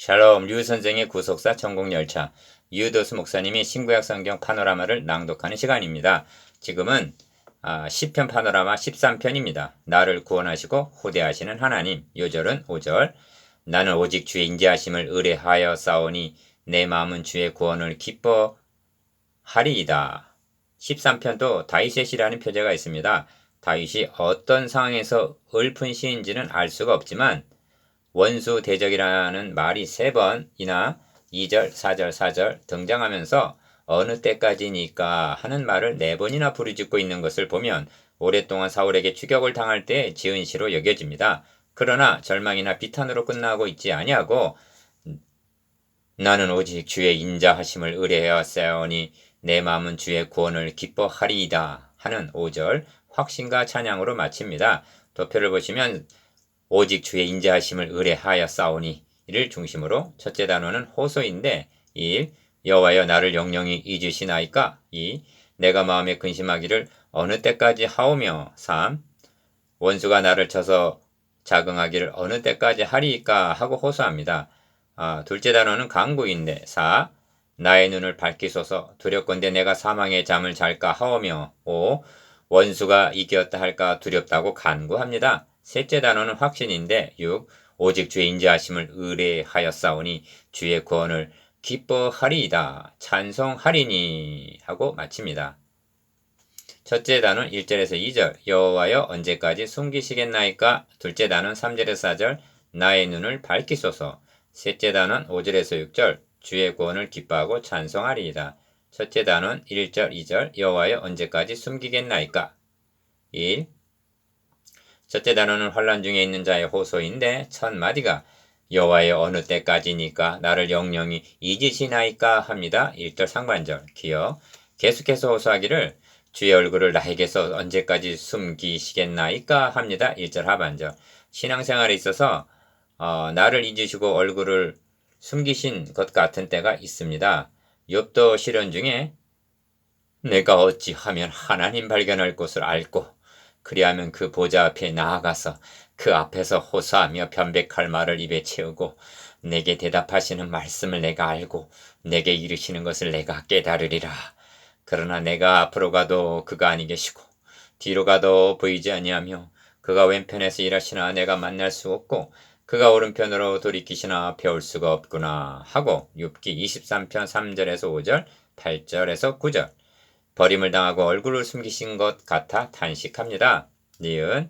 샬롬 류 선생의 구속사 천국열차 유도수 목사님이 신구약 성경 파노라마를 낭독하는 시간입니다. 지금은 시편 파노라마 13편입니다. 나를 구원하시고 호대하시는 하나님. 요절은 5절. 나는 오직 주의 인자하심을 의뢰하여 싸우니 내 마음은 주의 구원을 기뻐하리이다. 13편도 다윗의 시라는 표제가 있습니다. 다윗이 어떤 상황에서 읊은 시인지는 알 수가 없지만 원수 대적이라는 말이 3번이나 2절, 4절, 4절 등장하면서 어느 때까지니까 하는 말을 4번이나 부르짖고 있는 것을 보면 오랫동안 사울에게 추격을 당할 때 지은 시로 여겨집니다. 그러나 절망이나 비탄으로 끝나고 있지 아니하고 나는 오직 주의 인자하심을 의뢰하여 싸우니 내 마음은 주의 구원을 기뻐하리이다 하는 5절 확신과 찬양으로 마칩니다. 도표를 보시면 오직 주의 인자하심을 의뢰하여 싸우니 이를 중심으로 첫째 단어는 호소인데 1. 여호와여 나를 영영히 잊으시나이까 2. 내가 마음에 근심하기를 어느 때까지 하오며 3. 원수가 나를 쳐서 자긍하기를 어느 때까지 하리이까 하고 호소합니다. 둘째 단어는 강구인데 4. 나의 눈을 밝히소서 두렵건대 내가 사망의 잠을 잘까 하오며 5. 원수가 이겼다 할까 두렵다고 간구합니다. 셋째 단어는 확신인데 6. 오직 주의 인자하심을 의뢰하였사오니 주의 구원을 기뻐하리이다. 찬송하리니 하고 마칩니다. 첫째 단어는 1절에서 2절 여호와여 언제까지 숨기시겠나이까. 둘째 단어는 3절에서 4절 나의 눈을 밝히소서. 셋째 단어는 5절에서 6절 주의 구원을 기뻐하고 찬송하리이다. 첫째 단어는 1절, 2절 여호와여 언제까지 숨기겠나이까. 1. 첫째 단어는 환난 중에 있는 자의 호소인데 첫 마디가 여호와여 어느 때까지니까 나를 영영히 잊으시나이까 합니다. 1절 상반절 기억. 계속해서 호소하기를 주의 얼굴을 나에게서 언제까지 숨기시겠나이까 합니다. 1절 하반절. 신앙생활에 있어서 나를 잊으시고 얼굴을 숨기신 것 같은 때가 있습니다. 욥도 시련 중에 내가 어찌하면 하나님 발견할 곳을 알고 그리하면 그 보좌 앞에 나아가서 그 앞에서 호소하며 변백할 말을 입에 채우고 내게 대답하시는 말씀을 내가 알고 내게 이르시는 것을 내가 깨달으리라. 그러나 내가 앞으로 가도 그가 아니 계시고 뒤로 가도 보이지 아니하며 그가 왼편에서 일하시나 내가 만날 수 없고 그가 오른편으로 돌이키시나 배울 수가 없구나 하고 욥기 23편 3절에서 5절 8절에서 9절 버림을 당하고 얼굴을 숨기신 것 같아 탄식합니다. 니은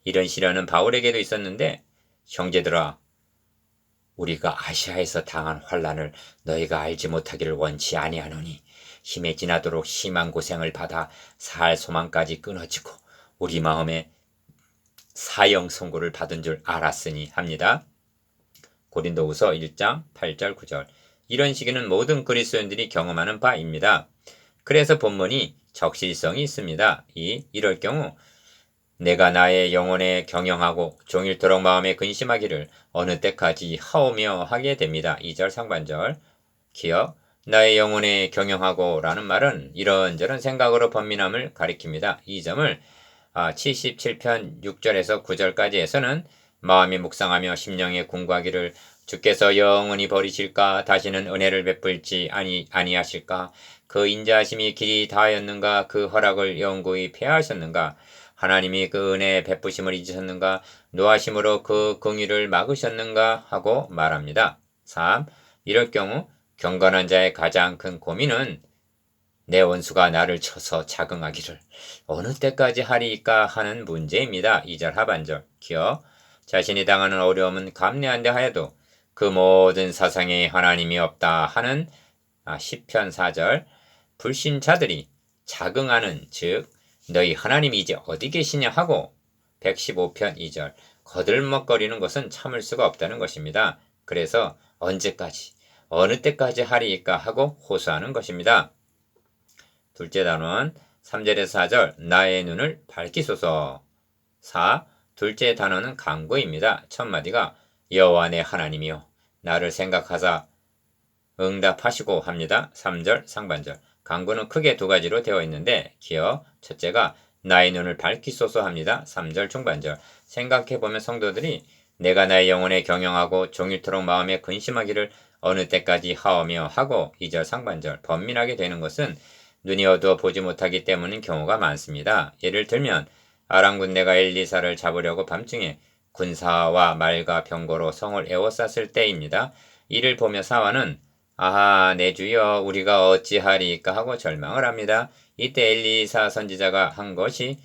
이런 시련은 바울에게도 있었는데 형제들아 우리가 아시아에서 당한 환난을 너희가 알지 못하기를 원치 아니하노니 힘에 지나도록 심한 고생을 받아 살 소망까지 끊어지고 우리 마음에 사형 선고를 받은 줄 알았으니 합니다. 고린도후서 1장 8절 9절 이런 시기는 모든 그리스도인들이 경험하는 바입니다. 그래서 본문이 적실성이 있습니다. 이럴 경우 내가 나의 영혼에 경영하고 종일토록 마음에 근심하기를 어느 때까지 하오며 하게 됩니다. 2절 상반절 기억 나의 영혼에 경영하고 라는 말은 이런저런 생각으로 번민함을 가리킵니다. 이 점을 77편 6절에서 9절까지에서는 마음이 묵상하며 심령에 궁구하기를 주께서 영원히 버리실까 다시는 은혜를 베풀지 아니하실까 그 인자하심이 길이 다하였는가 그 허락을 영구히 폐하하셨는가 하나님이 그 은혜의 베푸심을 잊으셨는가 노하심으로 그 긍휼을 막으셨는가 하고 말합니다. 3. 이럴 경우 경건한 자의 가장 큰 고민은 내 원수가 나를 쳐서 자긍하기를 어느 때까지 하리이까 하는 문제입니다. 2절 하반절 기억 자신이 당하는 어려움은 감내한다 하여도 그 모든 사상에 하나님이 없다 하는 시편 4절 불신자들이 자긍하는 즉 너희 하나님이 이제 어디 계시냐 하고 115편 2절 거들먹거리는 것은 참을 수가 없다는 것입니다. 그래서 언제까지 어느 때까지 하리이까 하고 호소하는 것입니다. 둘째 단어는 3절에서 4절 나의 눈을 밝히소서. 4. 둘째 단어는 간구입니다. 첫 마디가 여호와 내 하나님이여 나를 생각하사 응답하시고 합니다. 3절 상반절 간구는 크게 2가지로 되어 있는데 기억 첫째가 나의 눈을 밝히소서 합니다. 3절 중반절 생각해보면 성도들이 내가 나의 영혼에 경영하고 종일토록 마음에 근심하기를 어느 때까지 하오며 하고 2절 상반절 번민하게 되는 것은 눈이 어두워 보지 못하기 때문인 경우가 많습니다. 예를 들면 아람 군대가 엘리사를 잡으려고 밤중에 군사와 말과 병거로 성을 에워쌌을 때입니다. 이를 보며 사환은 아하 내 주여 우리가 어찌하리까 하고 절망을 합니다. 이때 엘리사 선지자가 한 것이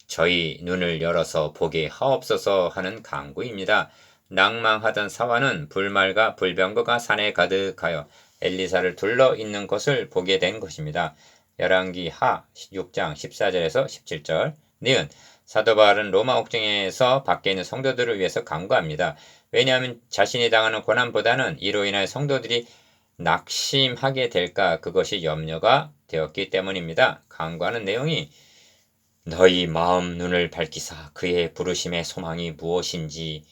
저희 눈을 열어서 보게 하옵소서 하는 간구입니다. 낭망하던 사환은 불말과 불병거가 산에 가득하여 엘리사를 둘러 있는 것을 보게 된 것입니다. 열왕기 하 6장 14절에서 17절. 니은 사도 바울은 로마 옥중에서 밖에 있는 성도들을 위해서 간구합니다. 왜냐하면 자신이 당하는 고난보다는 이로 인하여 성도들이 낙심하게 될까 그것이 염려가 되었기 때문입니다. 간구하는 내용이 너희 마음 눈을 밝히사 그의 부르심의 소망이 무엇인지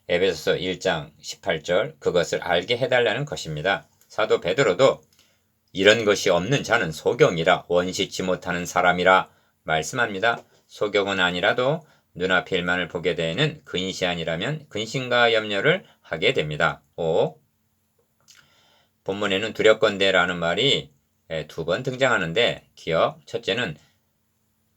에베소서 1장 18절 그것을 알게 해달라는 것입니다. 사도 베드로도 이런 것이 없는 자는 소경이라 원시치 못하는 사람이라 말씀합니다. 소경은 아니라도 눈앞의 일만을 보게 되는 근시안이라면 근심과 염려를 하게 됩니다. 5. 본문에는 두렵건대라는 말이 2번 등장하는데 기억 첫째는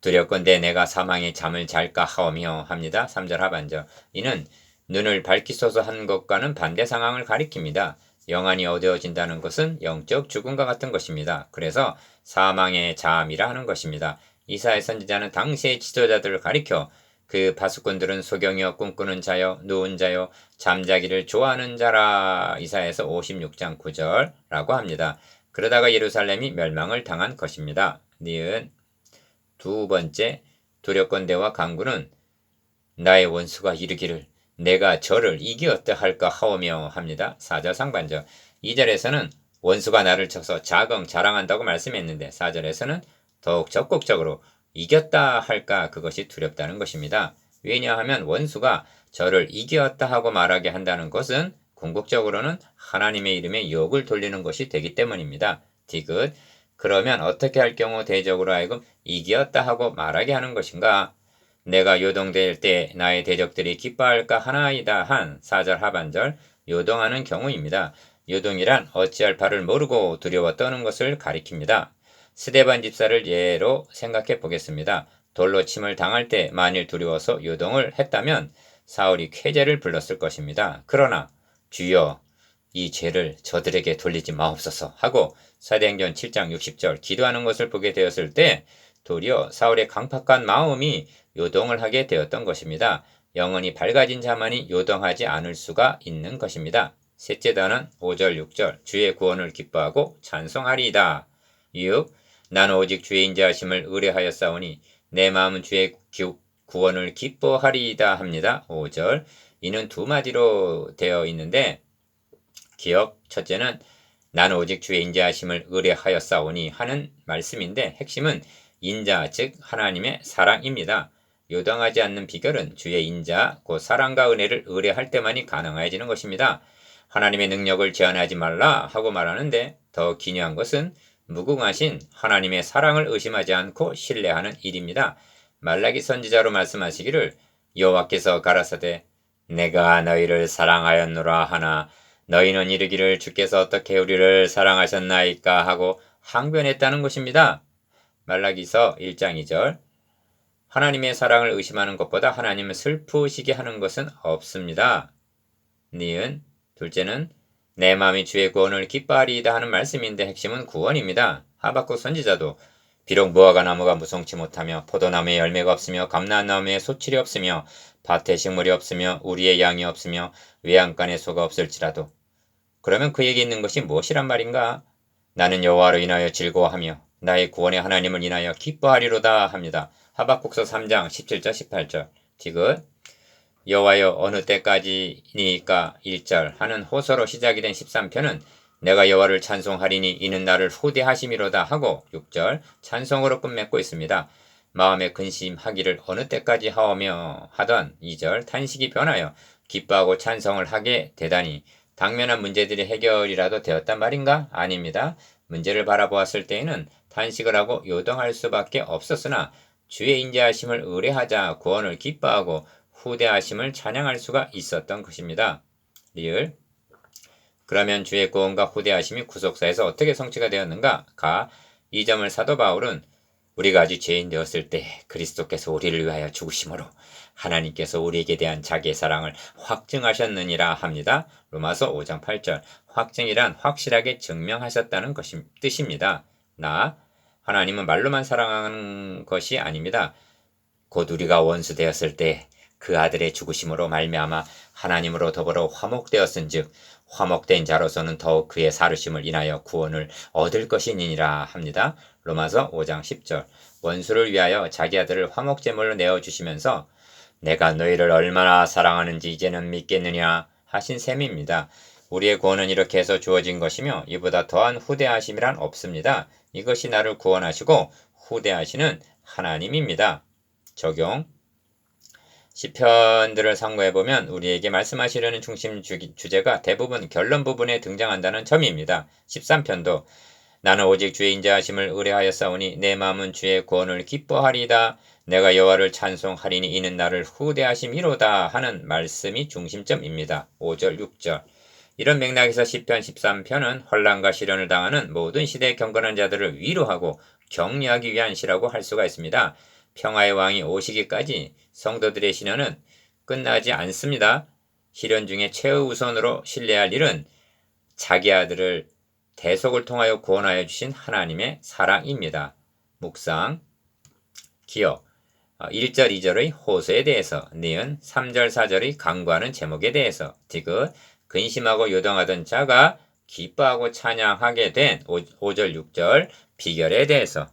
두렵건대 내가 사망의 잠을 잘까 하오며 합니다. 3절 하반절. 이는 눈을 밝히소서 한 것과는 반대 상황을 가리킵니다. 영안이 어두워진다는 것은 영적 죽음과 같은 것입니다. 그래서 사망의 잠이라 하는 것입니다. 이사야 선지자는 당시의 지도자들을 가리켜 그 파수꾼들은 소경이여 꿈꾸는 자여 누운 자여 잠자기를 좋아하는 자라 이사야에서 56장 9절라고 합니다. 그러다가 예루살렘이 멸망을 당한 것입니다. 니은 두 번째 두렵건대와 간구는 나의 원수가 이르기를 내가 저를 이기었다 할까 하오며 합니다. 4절 상반절. 2절에서는 원수가 나를 쳐서 자긍 자랑한다고 말씀했는데 4절에서는 더욱 적극적으로 이겼다 할까 그것이 두렵다는 것입니다. 왜냐하면 원수가 저를 이겼다 하고 말하게 한다는 것은 궁극적으로는 하나님의 이름에 욕을 돌리는 것이 되기 때문입니다. 디귿 그러면 어떻게 할 경우 대적으로 하여금 이겼다 하고 말하게 하는 것인가? 내가 요동될 때 나의 대적들이 기뻐할까 하나이다 한 4절 하반절 요동하는 경우입니다. 요동이란 어찌할 바를 모르고 두려워 떠는 것을 가리킵니다. 스데반 집사를 예로 생각해 보겠습니다. 돌로 침을 당할 때 만일 두려워서 요동을 했다면 사울이 쾌재를 불렀을 것입니다. 그러나 주여 이 죄를 저들에게 돌리지 마옵소서 하고 사도행전 7장 60절 기도하는 것을 보게 되었을 때 도리어 사울의 강팍한 마음이 요동을 하게 되었던 것입니다. 영혼이 밝아진 자만이 요동하지 않을 수가 있는 것입니다. 셋째 단은 5절 6절 주의 구원을 기뻐하고 찬송하리이다. 6. 나는 오직 주의 인자하심을 의뢰하였사오니 내 마음은 주의 구원을 기뻐하리이다 합니다. 5절 이는 두 마디로 되어 있는데 기억 첫째는 나는 오직 주의 인자하심을 의뢰하였사오니 하는 말씀인데 핵심은 인자 즉 하나님의 사랑입니다. 요동하지 않는 비결은 주의 인자 곧 사랑과 은혜를 의뢰할 때만이 가능해지는 것입니다. 하나님의 능력을 제한하지 말라 하고 말하는데 더 기묘한 것은 무궁하신 하나님의 사랑을 의심하지 않고 신뢰하는 일입니다. 말라기 선지자로 말씀하시기를 여호와께서 가라사대 내가 너희를 사랑하였노라 하나 너희는 이르기를 주께서 어떻게 우리를 사랑하셨나이까 하고 항변했다는 것입니다. 말라기서 1장 2절 하나님의 사랑을 의심하는 것보다 하나님을 슬프시게 하는 것은 없습니다. 니은 둘째는 내 마음이 주의 구원을 기뻐하리이다 하는 말씀인데 핵심은 구원입니다. 하박국 선지자도 비록 무화과 나무가 무성치 못하며 포도나무에 열매가 없으며 감람나무에 소출이 없으며 밭에 식물이 없으며 우리의 양이 없으며 외양간에 소가 없을지라도 그러면 그에게 있는 것이 무엇이란 말인가? 나는 여호와로 인하여 즐거워하며 나의 구원의 하나님을 인하여 기뻐하리로다 합니다. 하박국서 3장 17절 18절 디귿 여호와여 어느 때까지니까 1절 하는 호소로 시작이 된 13편은 내가 여호와를 찬송하리니 이는 나를 후대하심이로다 하고 6절 찬송으로 끝맺고 있습니다. 마음에 근심하기를 어느 때까지 하오며 하던 2절 탄식이 변하여 기뻐하고 찬송을 하게 되다니 당면한 문제들이 해결이라도 되었단 말인가? 아닙니다. 문제를 바라보았을 때에는 탄식을 하고 요동할 수밖에 없었으나 주의 인자하심을 의뢰하자 구원을 기뻐하고 후대하심을 찬양할 수가 있었던 것입니다. 리을. 그러면 주의 구원과 후대하심이 구속사에서 어떻게 성취가 되었는가? 가. 이 점을 사도 바울은 우리가 아주 죄인 되었을 때 그리스도께서 우리를 위하여 죽으심으로 하나님께서 우리에게 대한 자기의 사랑을 확증하셨느니라 합니다. 로마서 5장 8절. 확증이란 확실하게 증명하셨다는 뜻입니다. 하나님은 말로만 사랑하는 것이 아닙니다. 곧 우리가 원수 되었을 때 그 아들의 죽으심으로 말미암아 하나님으로 더불어 화목되었은즉 화목된 자로서는 더욱 그의 살으심을 인하여 구원을 얻을 것이니라 합니다. 로마서 5장 10절. 원수를 위하여 자기 아들을 화목제물로 내어주시면서 내가 너희를 얼마나 사랑하는지 이제는 믿겠느냐 하신 셈입니다. 우리의 구원은 이렇게 해서 주어진 것이며 이보다 더한 후대하심이란 없습니다. 이것이 나를 구원하시고 후대하시는 하나님입니다. 적용. 시편들을 상고해보면 우리에게 말씀하시려는 중심 주제가 대부분 결론 부분에 등장한다는 점입니다. 13편도 나는 오직 주의 인자하심을 의뢰하였사오니 내 마음은 주의 구원을 기뻐하리이다. 내가 여호와를 찬송하리니 이는 나를 후대하심이로다 하는 말씀이 중심점입니다. 5절 6절. 이런 맥락에서 시편 13편은 혼란과 시련을 당하는 모든 시대의 경건한 자들을 위로하고 격려하기 위한 시라고 할 수가 있습니다. 평화의 왕이 오시기까지 성도들의 신앙은 끝나지 않습니다. 시련 중에 최우선으로 신뢰할 일은 자기 아들을 대속을 통하여 구원하여 주신 하나님의 사랑입니다. 묵상. 기억. 1절 2절의 호소에 대해서, 니은 3절 4절의 강구하는 제목에 대해서, 디귿 근심하고 요동하던 자가 기뻐하고 찬양하게 된 5절 6절 비결에 대해서,